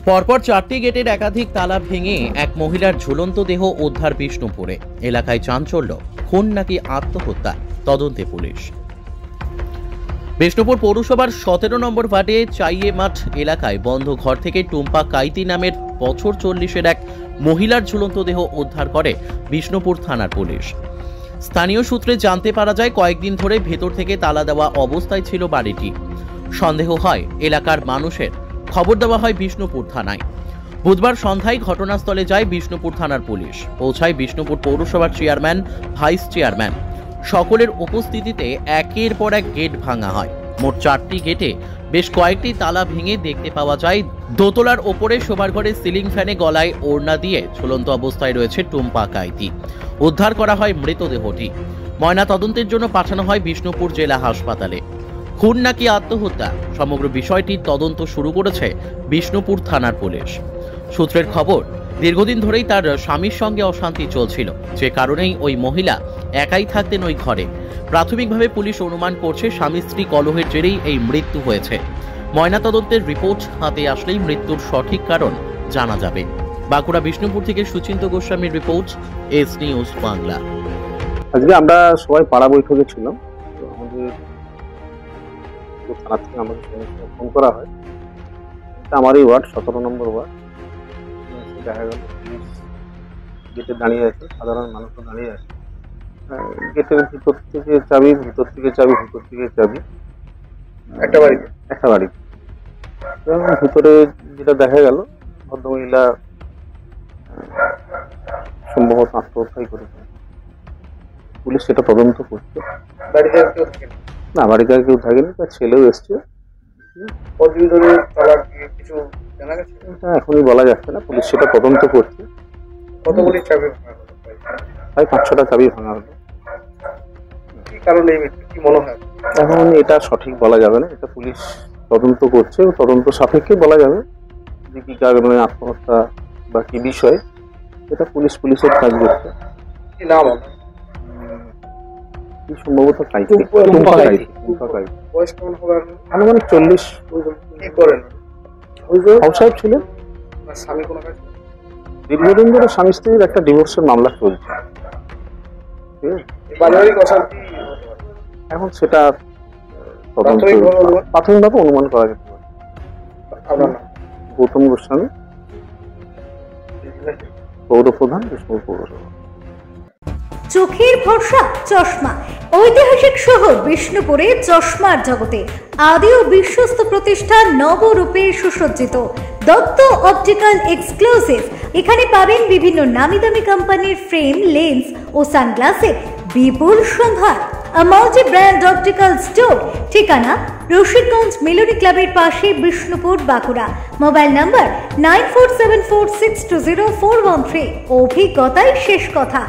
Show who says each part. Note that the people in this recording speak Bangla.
Speaker 1: পরপর 4টি গেটের একাধিক তালা ভেঙে এক মহিলার ঝুলন্ত দেহ উদ্ধার বিষ্ণুপুরে। এলাকায় চাঞ্চল্য, খুন নাকি আত্মহত্যা, তদন্তে পুলিশ। বিষ্ণুপুর পৌরসভার 17 নম্বর ওয়ার্ডে চাইয়ে মাঠ এলাকায় বন্ধ ঘর থেকে টুম্পা কাইতি নামের বছর 40-এর এক মহিলার ঝুলন্ত দেহ উদ্ধার করে বিষ্ণুপুর থানার পুলিশ। স্থানীয় সূত্রে জানতে পারা যায়, কয়েকদিন ধরে ভেতর থেকে তালা দেওয়া অবস্থায় ছিল বাড়িটি। সন্দেহ হয় এলাকার মানুষের। খবর দেওয়া হয় বিষ্ণুপুর থানায়। বুধবার সন্ধ্যায় ঘটনাস্থলে যায় বিষ্ণুপুর থানার পুলিশ। পৌঁছায় বিষ্ণুপুর পৌরসভার চেয়ারম্যান, ভাইস চেয়ারম্যান। সকলের উপস্থিতিতে একের পর এক গেট ভাঙা হয়। মোট 4টি গেটে বেশ কয়েকটি তালা ভেঙে দেখতে পাওয়া যায় দোতলার ওপরে শোবার ঘরে সিলিং ফ্যানে গলায় ওড়না দিয়ে ঝুলন্ত অবস্থায় রয়েছে টুম্পা কাইতি। উদ্ধার করা হয় মৃতদেহটি। ময়না তদন্তের জন্য পাঠানো হয় বিষ্ণুপুর জেলা হাসপাতালে। খুন নাকি আত্মহত্যা, সমগ্র বিষয়টির তদন্ত শুরু করেছে বিষ্ণুপুর থানার পুলিশ। সূত্রের খবর, দীর্ঘদিন ধরেই তার স্বামীর সঙ্গে অশান্তি চলছিল, যে কারণেই ওই মহিলা একাই থাকতেন ওই ঘরে। প্রাথমিকভাবে পুলিশ অনুমান করছে স্বামী স্ত্রী কলহের জেরেই এই মৃত্যু হয়েছে। ময়নাতদন্তের রিপোর্ট হাতে আসলেই মৃত্যুর সঠিক কারণ জানা যাবে। বাঁকুড়া বিষ্ণুপুর থেকে সুচিন্ত গোস্বামীর রিপোর্ট, এস নিউজ বাংলা।
Speaker 2: আজকে আমরা সবাই পাড়া বৈঠকে ছিলাম। আমাদের থানা থেকে আমাদের ফোন করা হয়, আমারই ওয়ার্ড 17 নম্বর ওয়ার্ড। দেখা গেল পুলিশ গেটে দাঁড়িয়ে আছে, সাধারণ মানুষও দাঁড়িয়ে আছে। গেটের ভিতর থেকে চাবি, ভিতর থেকে চাবি, ভিতর থেকে চাবি, একটা বাড়ি। ভিতরে যেটা দেখা গেল, ভদ্রমহিলা সম্ভবত আত্মহত্যাই করেছে। পুলিশ সেটা তদন্ত করছে। না, বাড়িতে আর কেউ থাকেনি, তার ছেলেও এসছে। এখনই বলা যাচ্ছে না, পুলিশ সেটা তদন্ত করছে।
Speaker 3: কতগুলি চাবি
Speaker 2: প্রায় 5-6টা চাবি ভাঙা হলো।
Speaker 3: কি কারণে কি মনে হয়?
Speaker 2: এখন এটা সঠিক বলা যাবে না, এটা পুলিশ তদন্ত করছে। তদন্ত সাপেক্ষে বলা যাবে যে কি কারণে আত্মহত্যা বা কি বিষয়, এটা পুলিশের কাজ করছে।
Speaker 3: কি নাম
Speaker 2: সম্ভবত আনুমানিক 40।
Speaker 3: কি করেন?
Speaker 2: হাউস ওয়াইফ ছিলেন।
Speaker 3: স্বামী কোন কাজ?
Speaker 2: দীর্ঘদিন ধরে স্বামী স্ত্রীর একটা ডিভোর্সের মামলা চলছে। এখন সেটা প্রাথমিকভাবে অনুমান করা যেতে পারে। গৌতম গোস্বামী, পৌরপ্রধান, বিষ্ণুপুর পৌরসভা।
Speaker 4: চোখের ভরসা চশমা। ঐতিহাসিক শহর বিষ্ণুপুরে চশমার জগতে আদি ও বিশ্বস্ত প্রতিষ্ঠান নবরূপে সুসজ্জিত দত্ত অপটিক্যাল এক্সক্লুসিভ। এখানে পাবেন বিভিন্ন নামি দামি কোম্পানির ফ্রেম, লেন্স ও সানগ্লাসের বিপুল সম্ভার। Multi brand optical store. ঠিকানা রশিদগঞ্জ মেলোডি ক্লাবের পাশে, বিষ্ণুপুর, বাঁকুড়া। Mobile number 9474620413। অভিজ্ঞতাই শেষ কথা।